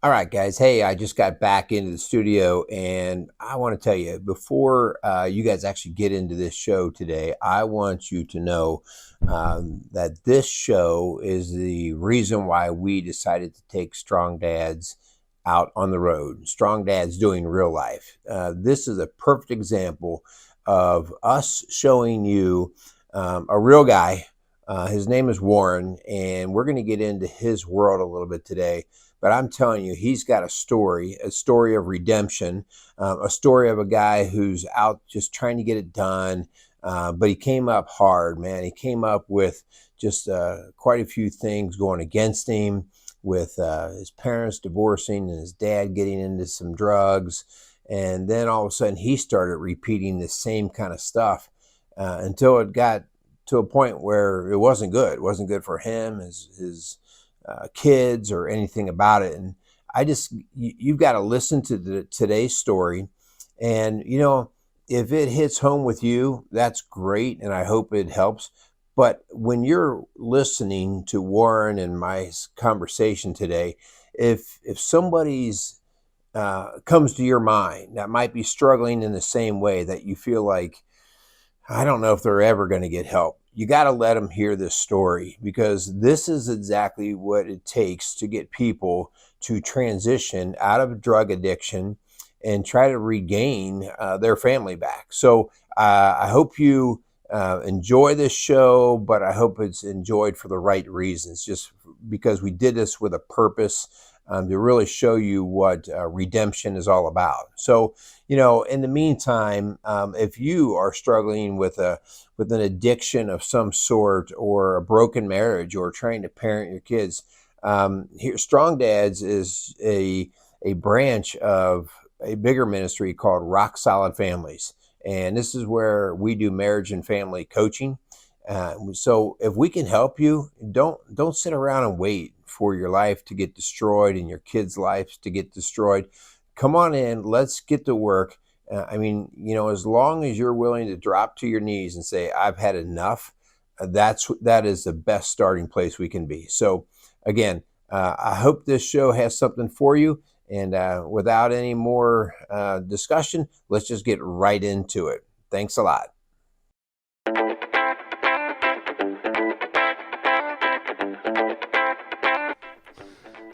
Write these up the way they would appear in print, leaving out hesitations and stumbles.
All right, guys. Hey, I just got back into the studio, and I want to tell you before you guys actually get into this show today, I want you to know that this show is the reason why we decided to take Strong Dads out on the road. Strong Dads doing real life. This is a perfect example of us showing you a real guy. His name is Warren, and we're going to get into his world a little bit today. But I'm telling you, he's got a story of redemption, a story of a guy who's out just trying to get it done. But he came up hard, man. He came up with just quite a few things going against him, with his parents divorcing and his dad getting into some drugs. And then all of a sudden, he started repeating the same kind of stuff until it got to a point where it wasn't good. It wasn't good for him, his kids, or anything about it. And you've got to listen to today's story. And, if it hits home with you, that's great. And I hope it helps. But when you're listening to Warren and my conversation today, if somebody's comes to your mind that might be struggling in the same way, that you feel like, I don't know if they're ever going to get help, you got to let them hear this story, because this is exactly what it takes to get people to transition out of drug addiction and try to regain their family back. So I hope you enjoy this show, but I hope it's enjoyed for the right reasons, just because we did this with a purpose, to really show you what redemption is all about. So, in the meantime, if you are struggling with an addiction of some sort, or a broken marriage, or trying to parent your kids, here Strong Dads is a branch of a bigger ministry called Rock Solid Families, and this is where we do marriage and family coaching. So if we can help you, don't sit around and wait for your life to get destroyed and your kids' lives to get destroyed. Come on in, let's get to work. As long as you're willing to drop to your knees and say, I've had enough, that is the best starting place we can be. So again, I hope this show has something for you. And without any more discussion, let's just get right into it. Thanks a lot.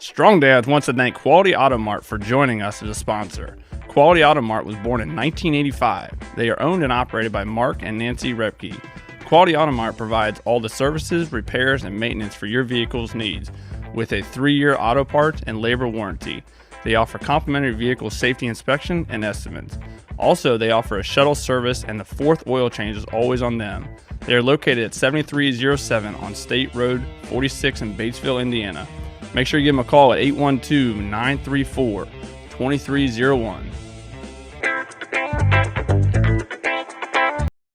Strong Dads wants to thank Quality Auto Mart for joining us as a sponsor. Quality Auto Mart was born in 1985. They are owned and operated by Mark and Nancy Repke. Quality Auto Mart provides all the services, repairs, and maintenance for your vehicle's needs, with a 3-year auto parts and labor warranty. They offer complimentary vehicle safety inspection and estimates. Also, they offer a shuttle service, and the 4th oil change is always on them. They are located at 7307 on State Road 46 in Batesville, Indiana. Make sure you give them a call at 812-934-2301.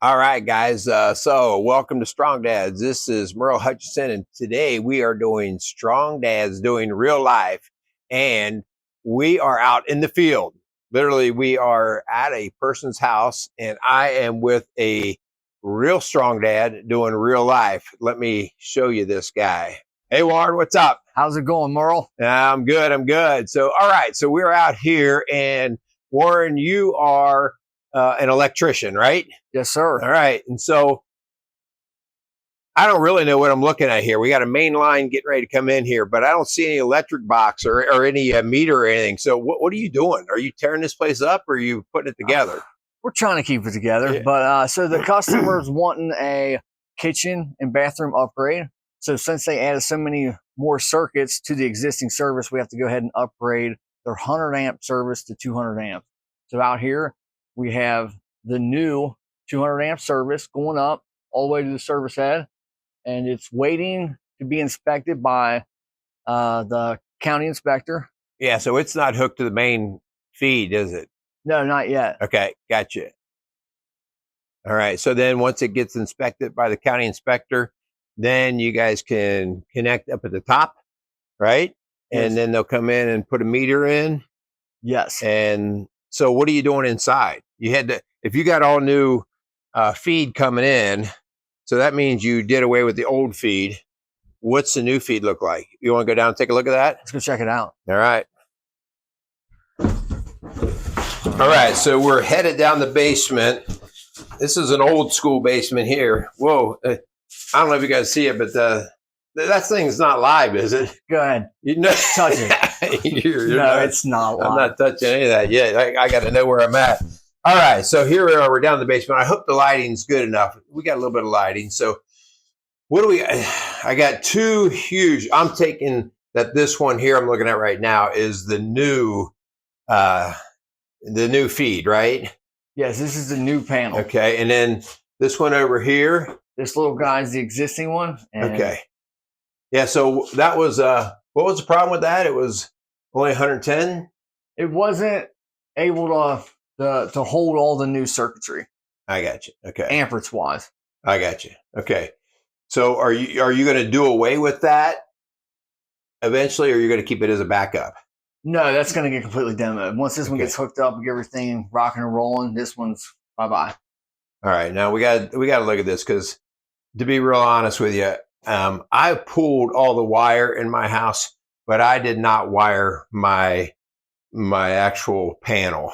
All right, guys. So welcome to Strong Dads. This is Merle Hutchinson, and today we are doing Strong Dads doing real life, and we are out in the field. Literally, we are at a person's house, and I am with a real strong dad doing real life. Let me show you this guy. Hey, Warren, what's up? How's it going, Merle? I'm good. So, all right. So we're out here, and Warren, you are an electrician, right? Yes, sir. All right. And so I don't really know what I'm looking at here. We got a main line getting ready to come in here, but I don't see any electric box or any meter or anything. So what are you doing? Are you tearing this place up, or are you putting it together? We're trying to keep it together. Yeah. But so the customer's wanting a kitchen and bathroom upgrade. So since they added so many more circuits to the existing service, we have to go ahead and upgrade their 100 amp service to 200 amp. So out here, we have the new 200 amp service going up all the way to the service head, and it's waiting to be inspected by the county inspector. Yeah, so it's not hooked to the main feed, is it? No, not yet. Okay, gotcha. All right, so then once it gets inspected by the county inspector, then you guys can connect up at the top, right? Yes. And then they'll come in and put a meter in. Yes. And so what are you doing inside? If you got all new feed coming in, so that means you did away with the old feed. What's the new feed look like? You want to go down and take a look at that? Let's go check it out. All right. All right, so we're headed down the basement. This is an old school basement here. Whoa, I don't know if you guys see it, but that thing's not live, is it? Go ahead. You know, Touch it. you're No, not, it's not live. I'm not touching any of that yet. I got to know where I'm at. All right, so here we are. We're down in the basement. I hope the lighting's good enough. We got a little bit of lighting. So what do we? I got two huge. I'm taking that. This one here I'm looking at right now is the new feed, right? Yes, this is the new panel. Okay, and then this one over here. This little guy is the existing one. Okay. Yeah, so that was what was the problem with that? It was only 110? It wasn't able to hold all the new circuitry. I got you. Okay. Amperage wise. I got you. Okay. So are you going to do away with that eventually, or are you going to keep it as a backup? No, that's going to get completely demoed. Once this one gets hooked up and get everything rocking and rolling, this one's bye-bye. All right. Now we got to look at this, because to be real honest with you, I pulled all the wire in my house, but I did not wire my actual panel.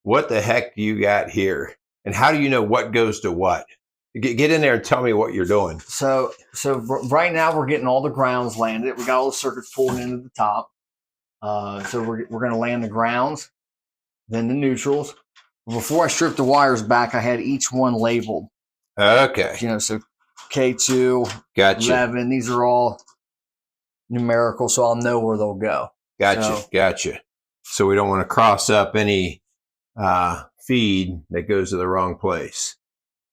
What the heck do you got here? And how do you know what goes to what? Get in there and tell me what you're doing. So right now we're getting all the grounds landed. We got all the circuits pulled into the top. So we're going to land the grounds, then the neutrals. Before I stripped the wires back, I had each one labeled. Okay. You know, so K2, gotcha. 11, these are all numerical, so I'll know where they'll go. Gotcha. So we don't want to cross up any feed that goes to the wrong place.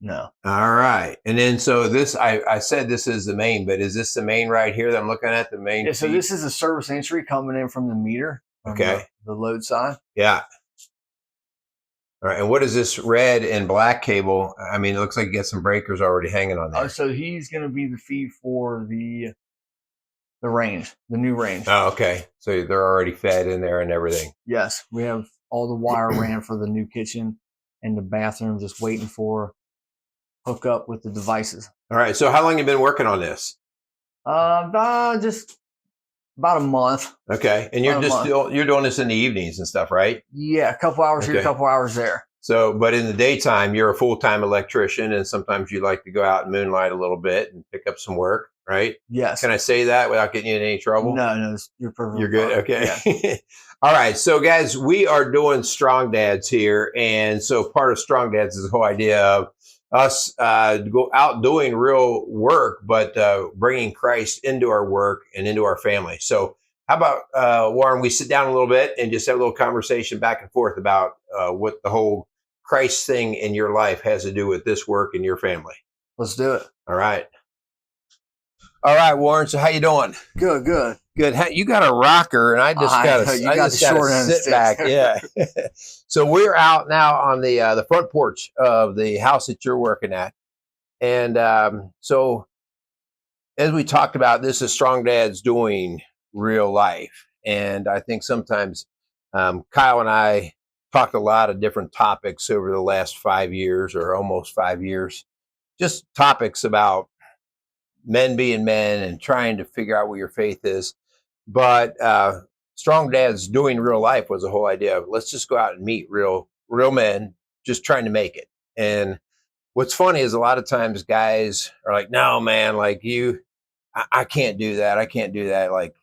No. All right. And then so this, I said this is the main, but is this the main right here that I'm looking at, the main? Yeah, so this is a service entry coming in from the meter. Okay. The load side. Yeah. All right. And what is this red and black cable? I mean, it looks like you got some breakers already hanging on there. So he's going to be the feed for the range, the new range. Oh, okay. So they're already fed in there and everything. Yes. We have all the wire ran for the new kitchen and the bathroom, just waiting for hook up with the devices. All right. So how long have you been working on this? Just about a month. Okay. And you're doing this in the evenings and stuff, right? Yeah, a couple hours here, a couple hours there. So, but in the daytime, you're a full-time electrician, and sometimes you like to go out and moonlight a little bit and pick up some work, right? Yes. Can I say that without getting you in any trouble? No, you're perfect. You're good? Okay. Yeah. All right. So, guys, we are doing Strong Dads here. And so part of Strong Dads is the whole idea of us go out doing real work, but bringing Christ into our work and into our family. So how about, Warren, we sit down a little bit and just have a little conversation back and forth about what the whole Christ thing in your life has to do with this work and your family. Let's do it. All right. All right, Warren. So how you doing? Good. You got a rocker, and I just gotta sit back. Yeah. So we're out now on the front porch of the house that you're working at, and so as we talked about, this is Strong Dads doing real life, and I think sometimes Kyle and I talked a lot of different topics over the last 5 years or almost 5 years, just topics about men being men and trying to figure out what your faith is. But Strong Dads doing real life was the whole idea of let's just go out and meet real men just trying to make it. And what's funny is a lot of times guys are like, no, man, like I can't do that. I can't do that. Like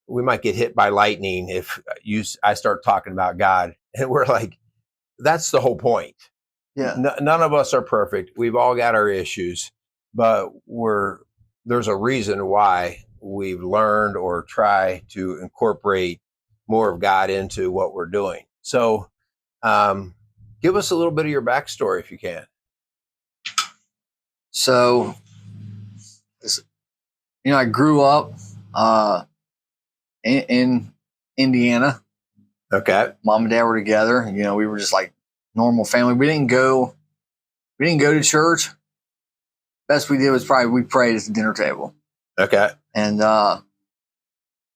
we might get hit by lightning if I start talking about God. And we're like, that's the whole point. Yeah. None of us are perfect. We've all got our issues, but there's a reason why we've learned or try to incorporate more of God into what we're doing. So give us a little bit of your backstory if you can. So, I grew up in Indiana. Okay. Mom and dad were together. We were just like normal family. We didn't go to church. Best we did was we prayed at the dinner table. Okay. And,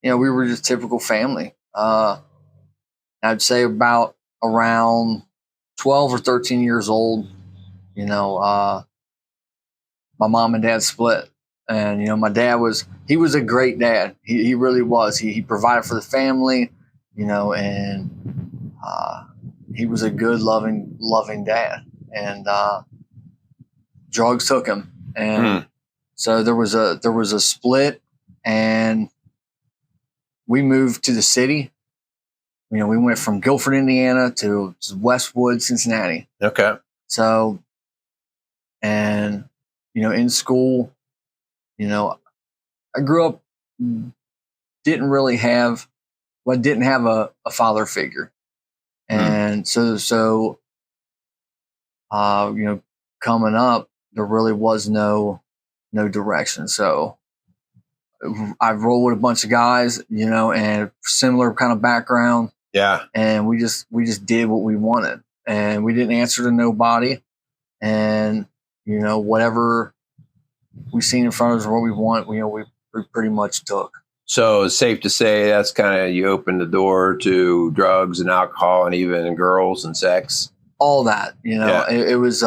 we were just typical family. I'd say about around 12 or 13 years old, my mom and dad split. And, my dad he was a great dad. He really was. He provided for the family, and he was a good, loving dad, and drugs took him, and so there was a split, and we moved to the city. You know, we went from Guilford, Indiana to Westwood, Cincinnati. Okay. So, and, you know, in school, you know, I grew up, didn't have a father figure. And so, you know, coming up, there really was no direction. So I rolled with a bunch of guys, you know, and similar kind of background. Yeah. And we just did what we wanted, and we didn't answer to nobody. And, you know, whatever we seen in front of us, what we want, you know, we pretty much took. So it's safe to say that's kind of, you opened the door to drugs and alcohol and even girls and sex. All that, you know, Yeah. it was,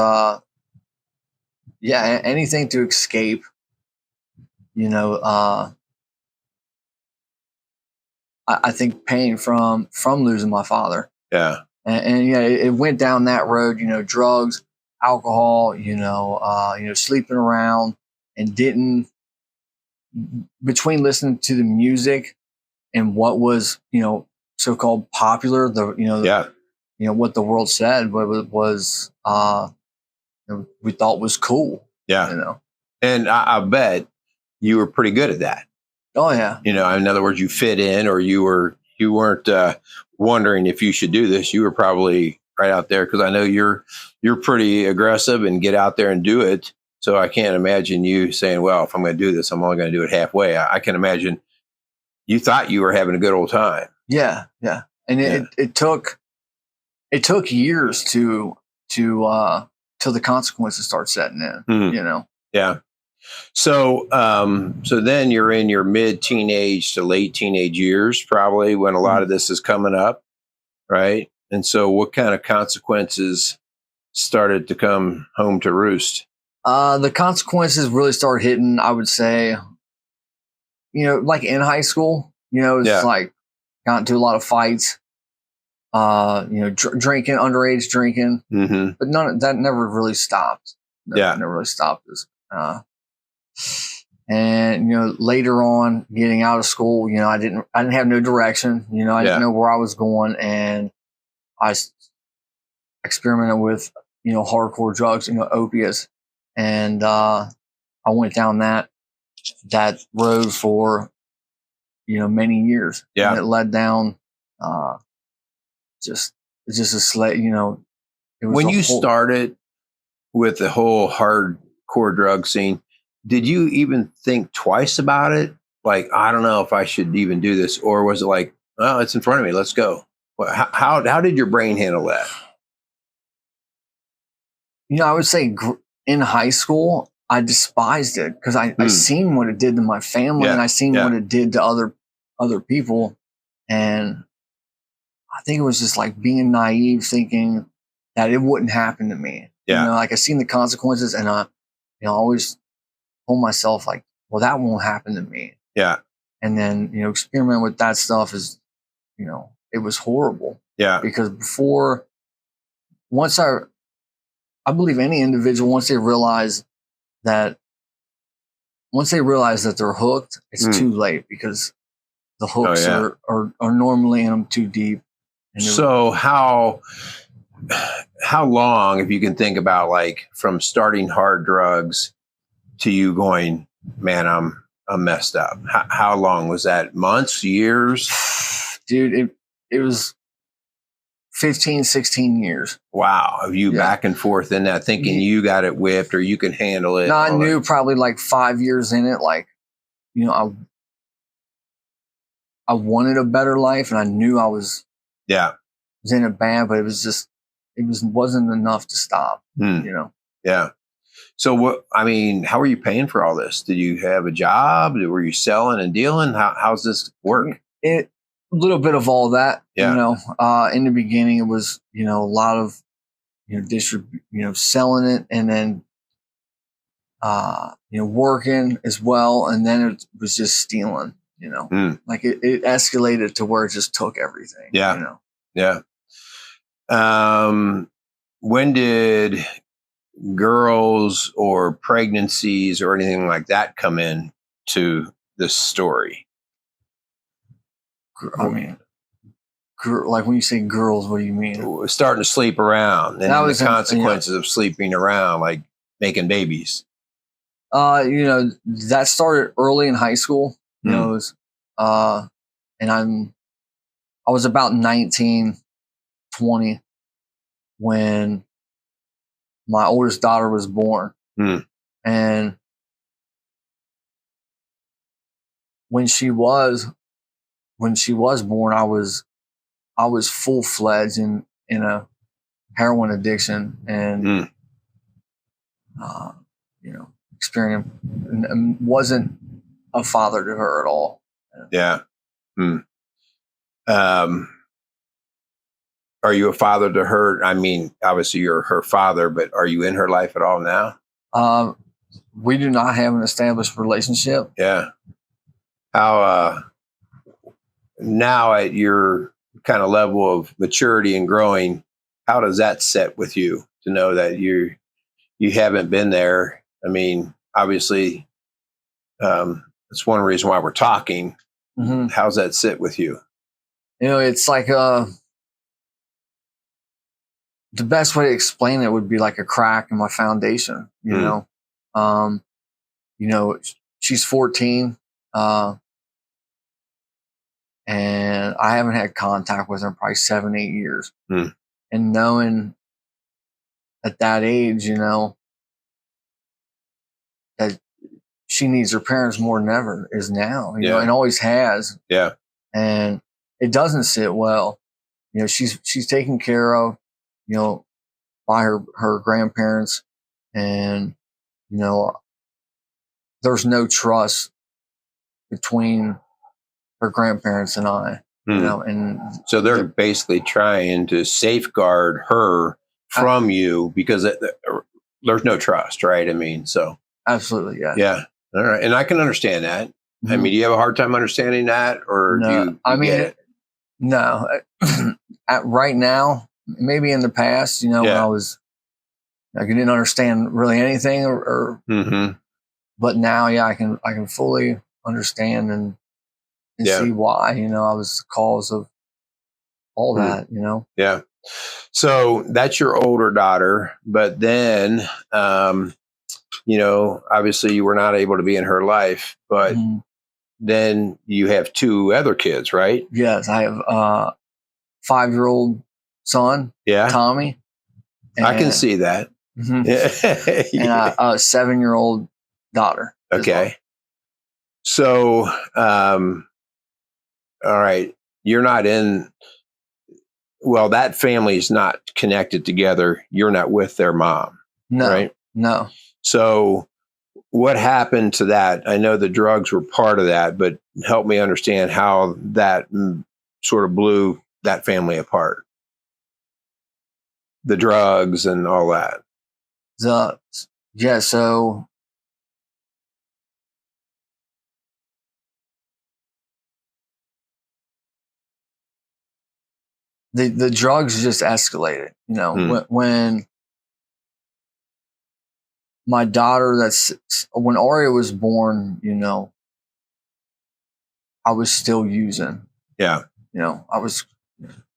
anything to escape, you know, I think pain from losing my father. Yeah. And yeah, it went down that road, you know, drugs, alcohol, you know, sleeping around, and between listening to the music and what was, you know, so-called popular, what the world said, but it was, we thought was cool. Yeah. You know, and I bet you were pretty good at that. Oh yeah. You know, in other words, you fit in, or you weren't wondering if you should do this. You were probably right out there, because I know you're pretty aggressive and get out there and do it. So I can't imagine you saying, well, if I'm going to do this, I'm only going to do it halfway. I can imagine you thought you were having a good old time. Yeah. Yeah. And it took years till the consequences start setting in, you know? Yeah. So, so then you're in your mid-teenage to late teenage years, probably, when a lot of this is coming up, right? And so what kind of consequences started to come home to roost? The consequences really started hitting, I would say, you know, like in high school, you know, it's like got into a lot of fights, you know, drinking, underage drinking, but that never really stopped. Never really stopped us. And, you know, later on getting out of school, you know, I didn't have no direction, you know, I didn't know where I was going, and I experimented with, you know, hardcore drugs, you know, opiates. And, I went down that road for, you know, many years. Yeah. And it led down, just a slate, you know. When you started with the whole hardcore drug scene, did you even think twice about it? Like, I don't know if I should even do this, or was it like, well, it's in front of me, let's go? How did your brain handle that? You know, I would say in high school, I despised it, because I seen what it did to my family, and I seen what it did to other people. And I think it was just like being naive, thinking that it wouldn't happen to me. Yeah. You know, like I seen the consequences, and I always told myself, like, well, that won't happen to me. Yeah. And then, you know, experiment with that stuff is, you know, it was horrible. Yeah. Because I believe any individual, once they realize that they're hooked, it's too late, because the hooks are normally in them too deep. So how long, if you can think about, like, from starting hard drugs to you going, man, I'm messed up? How long was that? Months, years? Dude, it was 15, 16 years. Wow. Of you back and forth in that, thinking you got it whipped or you can handle it. No, I knew probably like 5 years in it, like, you know, I wanted a better life, and I knew I was in it bad, but it wasn't enough to stop, you know? Yeah. So how are you paying for all this? Did you have a job? Were you selling and dealing? How's this work? A little bit of all that, Yeah. You know. In the beginning, it was, you know, a lot of, you know, selling it, and then, you know, working as well. And then it was just stealing, you know, like it escalated to where it just took everything. Yeah. You know? Yeah. When did girls or pregnancies or anything like that come in to this story? I mean, like when you say girls, what do you mean? Starting to sleep around and That the was consequences of sleeping around, like making babies. That started early in high school. You know, it was, and I was about 19, 20 when my oldest daughter was born. And when she was born, I was full-fledged in a heroin addiction and experienced wasn't a father to her at all. Yeah. Are you a father to her? I mean, obviously you're her father, but are you in her life at all now? We do not have an established relationship. Yeah. How now at your kind of level of maturity and growing, how does that set with you to know that you haven't been there? I mean, obviously, that's one reason why we're talking. How's that sit with you? It's like the best way to explain it would be like a crack in my foundation. She's 14, and I haven't had contact with her in probably 7-8 years. And knowing at that age, that she needs her parents more than ever is now, and always has. Yeah. And it doesn't sit well. She's taken care of, by her grandparents, and, there's no trust between her grandparents and I, and so they're basically trying to safeguard her from you because there's no trust, right? I mean, so. Absolutely. Yeah. Yeah. All right. And I can understand that. I mean, do you have a hard time understanding that, or do you get it? No. Right now, maybe in the past, when I didn't understand really anything, but now, I can fully understand and see why. I was the cause of all that. Yeah. So that's your older daughter, but then, obviously you were not able to be in her life, but then you have 2 other kids, right? Yes, I have a 5-year-old son, Tommy. I can see that. And a 7-year-old daughter. Okay. So, all right, you're not in. Well, that family's not connected together. You're not with their mom, right? No. So what happened to that? I know the drugs were part of that, but help me understand how that sort of blew that family apart. The drugs and all that. So the drugs just escalated, when my daughter, when Aria was born, I was still using. Yeah. I was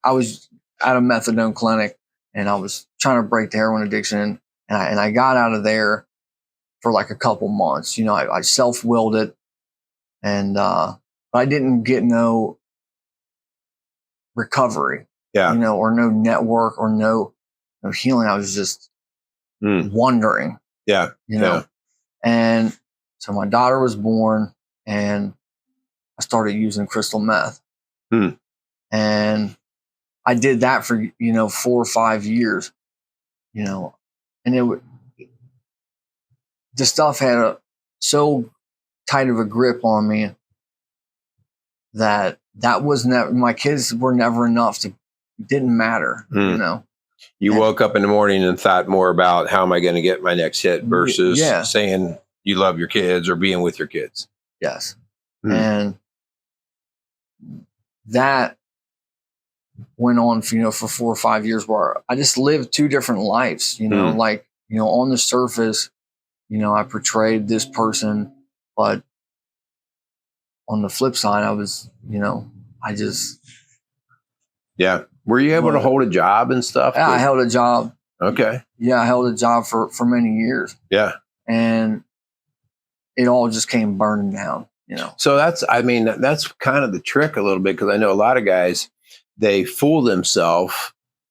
at a methadone clinic, and I was trying to break the heroin addiction, and I got out of there for like a couple months. I self-willed it, and but I didn't get no recovery. Or no network, or no healing. I was just wondering. And so my daughter was born, and I started using crystal meth. And I did that for 4 or 5 years, and the stuff had so tight of a grip on me that was never, my kids were never enough to, didn't matter. You woke up in the morning and thought more about how am I going to get my next hit versus saying you love your kids or being with your kids. Yes. And that went on for 4 or 5 years where I just lived two different lives, like, on the surface, I portrayed this person, but on the flip side, I was, I just. Yeah. Were you able to hold a job and stuff? Yeah, I held a job. Okay. Yeah, I held a job for many years. Yeah. And it all just came burning down, So that's kind of the trick a little bit, because I know a lot of guys, they fool themselves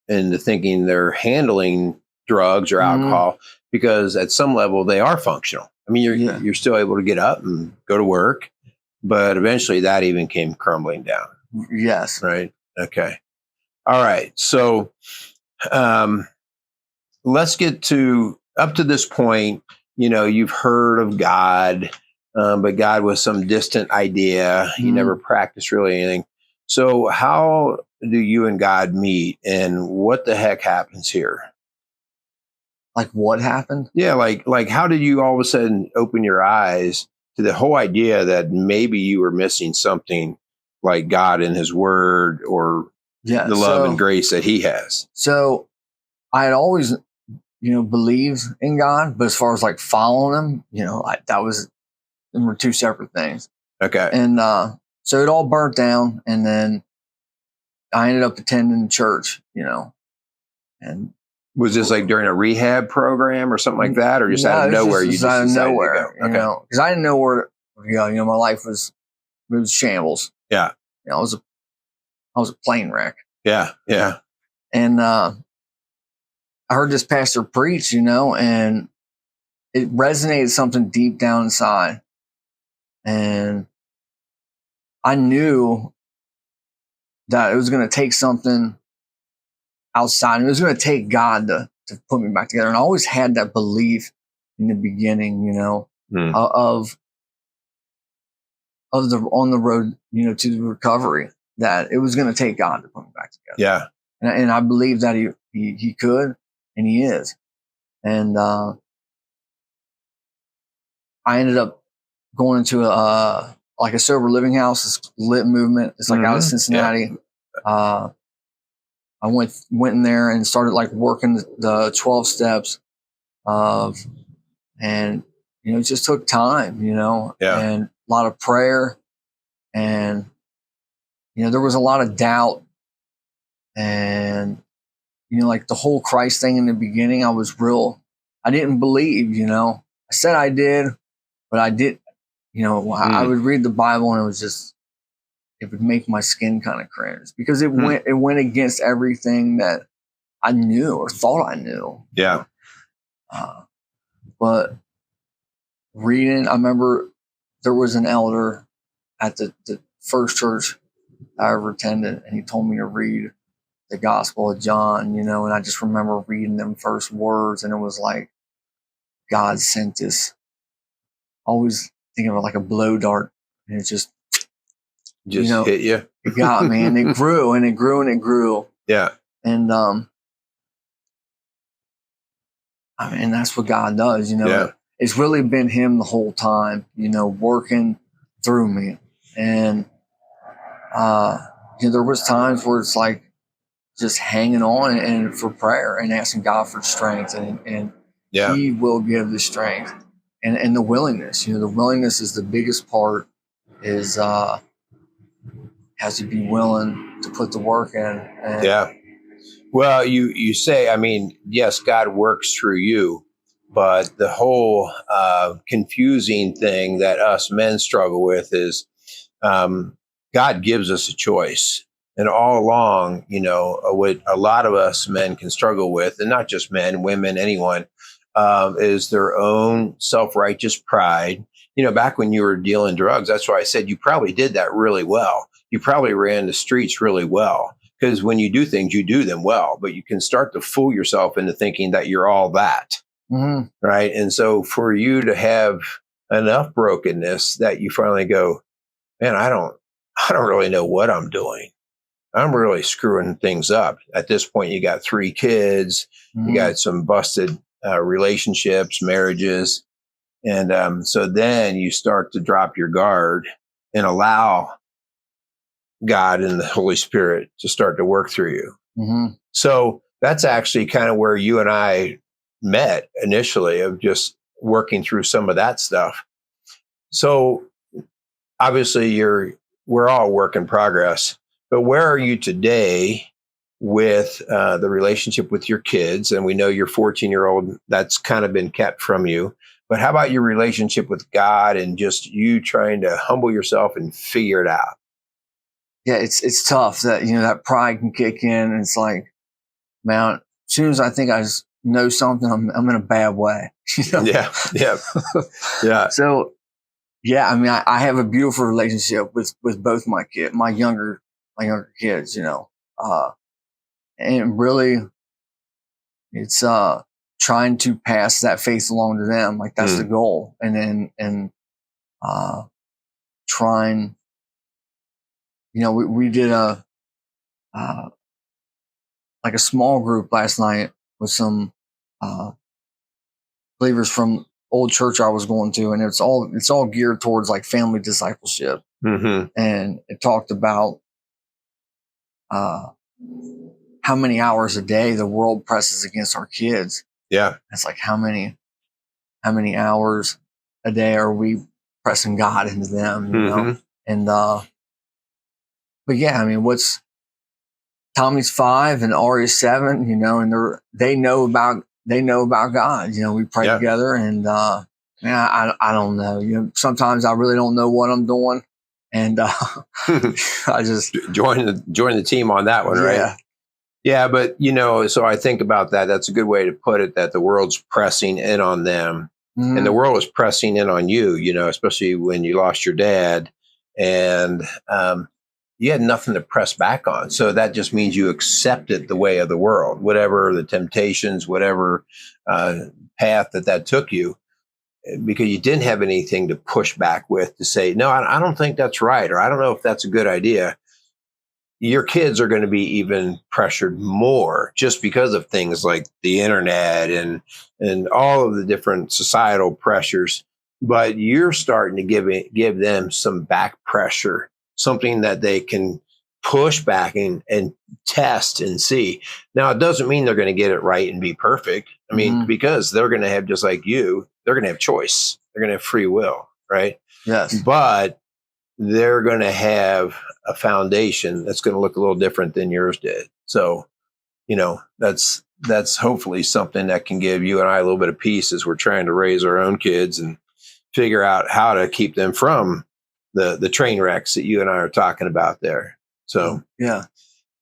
into thinking they're handling drugs or alcohol because at some level they are functional. I mean, you're still able to get up and go to work, but eventually that even came crumbling down. Yes. Right. Okay. All right. So let's get to up to this point. You've heard of God, but God was some distant idea. You never practiced really anything. So how do you and God meet, and what the heck happens here? Like what happened? Yeah. Like how did you all of a sudden open your eyes to the whole idea that maybe you were missing something like God and his word, or the love and grace that he has? So I had always, believed in God, but as far as like following him, them were two separate things. Okay. And so it all burnt down, and then I ended up attending church, and was this like during a rehab program or something like that, or just out of nowhere? You just out of nowhere, because I didn't know where to go. My life was shambles. Yeah. I was a plane wreck. Yeah. Yeah. And I heard this pastor preach, and it resonated something deep down inside. And I knew that it was going to take something outside, and it was going to take God to put me back together. And I always had that belief in the beginning, of the on the road, to the recovery, that it was going to take God to put me back together. Yeah. And I believe that he could, and he is. And I ended up going into a sober living house, this lit movement. It's like out of Cincinnati. Yeah. I went in there and started like working the 12 steps and it just took time, and a lot of prayer, and there was a lot of doubt, and like the whole Christ thing in the beginning, I didn't believe, I said I did, but I did, I would read the Bible, and it would make my skin kind of cringe, because it went against everything that I knew or thought I knew. Yeah. But reading, I remember there was an elder at the first church I ever attended, and he told me to read the Gospel of John, and I just remember reading them first words, and it was like God sent this. Always think of it like a blow dart, and it just hit you. It got me, and it grew and it grew and it grew. Yeah. And that's what God does, Yeah. It's really been him the whole time, working through me. And there was times where it's like just hanging on and for prayer and asking God for strength, and he will give the strength and the willingness. The willingness is the biggest part, is has to be willing to put the work in. And yeah. Well, you say, yes, God works through you, but the whole confusing thing that us men struggle with is God gives us a choice. And all along, what a lot of us men can struggle with, and not just men, women, anyone, is their own self-righteous pride. Back when you were dealing drugs, that's why I said you probably did that really well. You probably ran the streets really well, because when you do things, you do them well, but you can start to fool yourself into thinking that you're all that. Mm-hmm. Right. And so for you to have enough brokenness that you finally go, man, I don't really know what I'm doing. I'm really screwing things up. At this point, you got 3 kids, you got some busted relationships, marriages. And so then you start to drop your guard and allow God and the Holy Spirit to start to work through you. Mm-hmm. So that's actually kind of where you and I met initially, of just working through some of that stuff. So obviously we're all a work in progress, but where are you today with the relationship with your kids? And we know your 14-year-old, that's kind of been kept from you. But how about your relationship with God and just you trying to humble yourself and figure it out? Yeah, it's tough that, that pride can kick in, and it's like, man, as soon as I think I just know something, I'm in a bad way. Yeah, yeah, yeah. So, yeah, I mean, I have a beautiful relationship with both my younger kids, and really, it's trying to pass that faith along to them. Like, that's the goal, and trying. We did like a small group last night with some believers from old church I was going to, and it's all geared towards like family discipleship. Mm-hmm. And it talked about how many hours a day the world presses against our kids. Yeah, It's like how many hours a day are we pressing God into them, Mm-hmm. And but yeah, I mean, Tommy's 5 and Ari's 7, and they know about God. We pray together, and man, I don't know. Sometimes I really don't know what I'm doing, and I just join the team on that one, right? Yeah. Yeah, but so I think about that. That's a good way to put it, that the world's pressing in on them, and the world is pressing in on you, especially when you lost your dad, and you had nothing to press back on. So that just means you accepted the way of the world, whatever the temptations, whatever path that took you, because you didn't have anything to push back with to say, no, I don't think that's right, or I don't know if that's a good idea. Your kids are going to be even pressured more just because of things like the internet and all of the different societal pressures. But you're starting to give them some back pressure, something that they can push back and test and see. Now, it doesn't mean they're going to get it right and be perfect. I mean, because they're going to have, just like you, they're going to have choice. They're going to have free will, right? Yes. But they're going to have a foundation that's going to look a little different than yours did. So, that's hopefully something that can give you and I a little bit of peace as we're trying to raise our own kids and figure out how to keep them from the train wrecks that you and I are talking about there. So, yeah.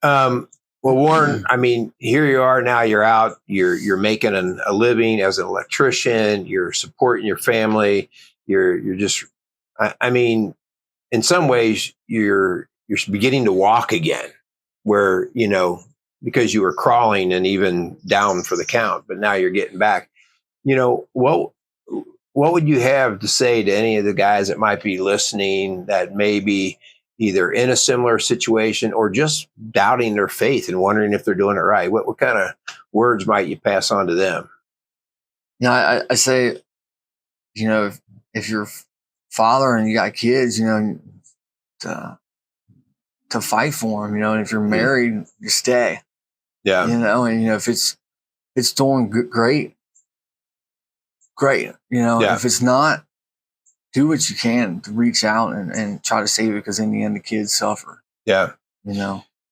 Well, Warren, I mean, here you are now. You're out. You're making a living as an electrician. You're supporting your family. You're just, I mean, in some ways, you're beginning to walk again, where, because you were crawling and even down for the count, but now you're getting back. What would you have to say to any of the guys that might be listening that may be either in a similar situation or just doubting their faith and wondering if they're doing it right? What kind of words might you pass on to them? Yeah, I say, if you're father and you got kids, to fight for them, and if you're married, you stay. Yeah. And if it's doing great. If it's not, do what you can to reach out and try to save it, because in the end the kids suffer. Yeah.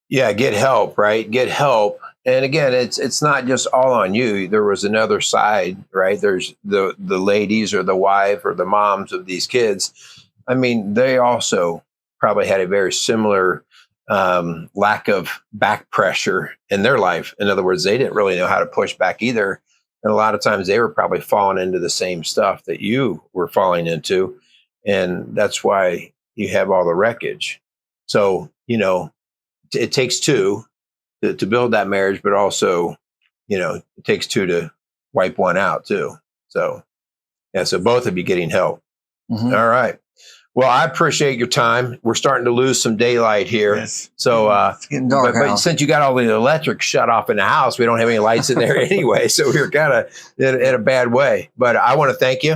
Yeah, get help, right? Get help. And again, it's not just all on you. There was another side, right? There's the ladies or the wife or the moms of these kids. I mean, they also probably had a very similar lack of back pressure in their life. In other words, they didn't really know how to push back either. And a lot of times they were probably falling into the same stuff that you were falling into. And that's why you have all the wreckage. So, it takes two to build that marriage, but also, it takes two to wipe one out too. So, yeah, so both of you getting help. All right. Well, I appreciate your time. We're starting to lose some daylight here. Yes. So, it's getting dark but since you got all the electric shut off in the house, we don't have any lights in there anyway. So we were kind of in a bad way. But I want to thank you.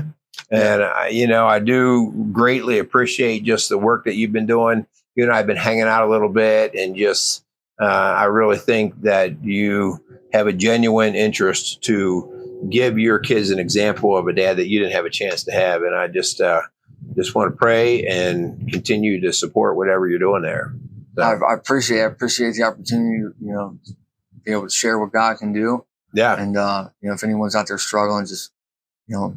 And, I do greatly appreciate just the work that you've been doing you and I have been hanging out a little bit, and just I really think that you have a genuine interest to give your kids an example of a dad that you didn't have a chance to have. And I just want to pray and continue to support whatever you're doing there. So, I appreciate the opportunity, to be able to share what God can do. yeah. And, if anyone's out there struggling, just, my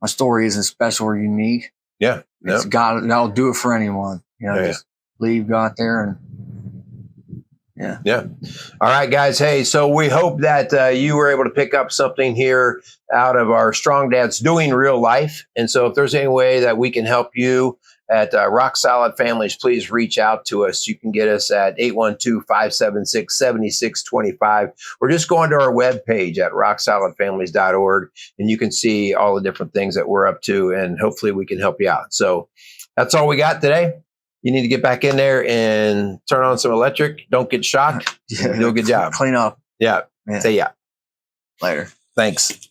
story isn't special or unique. Yeah. No. It's God will do it for anyone. Just leave God there and Yeah. All right, guys. Hey, so we hope that you were able to pick up something here out of our Strong Dads Doing Real Life. And so if there's any way that we can help you at Rock Solid Families, please reach out to us. You can get us at 812-576-7625, or just go onto our webpage at rocksolidfamilies.org, and you can see all the different things that we're up to, and hopefully we can help you out. So that's all we got today. You need to get back in there and turn on some electric. Don't get shocked. Do a good job. Clean up. Yeah. Say yeah. Later. Thanks.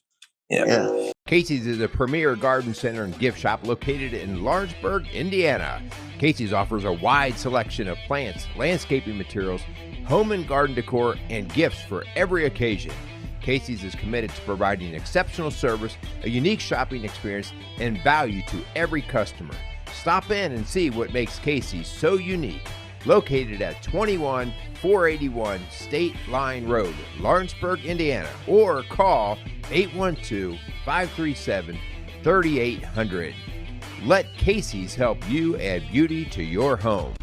Yeah. Casey's is a premier garden center and gift shop located in Lawrenceburg, Indiana. Casey's offers a wide selection of plants, landscaping materials, home and garden decor, and gifts for every occasion. Casey's is committed to providing exceptional service, a unique shopping experience, and value to every customer. Stop in and see what makes Casey's so unique. Located at 21481 State Line Road, Lawrenceburg, Indiana, or call 812-537-3800. Let Casey's help you add beauty to your home.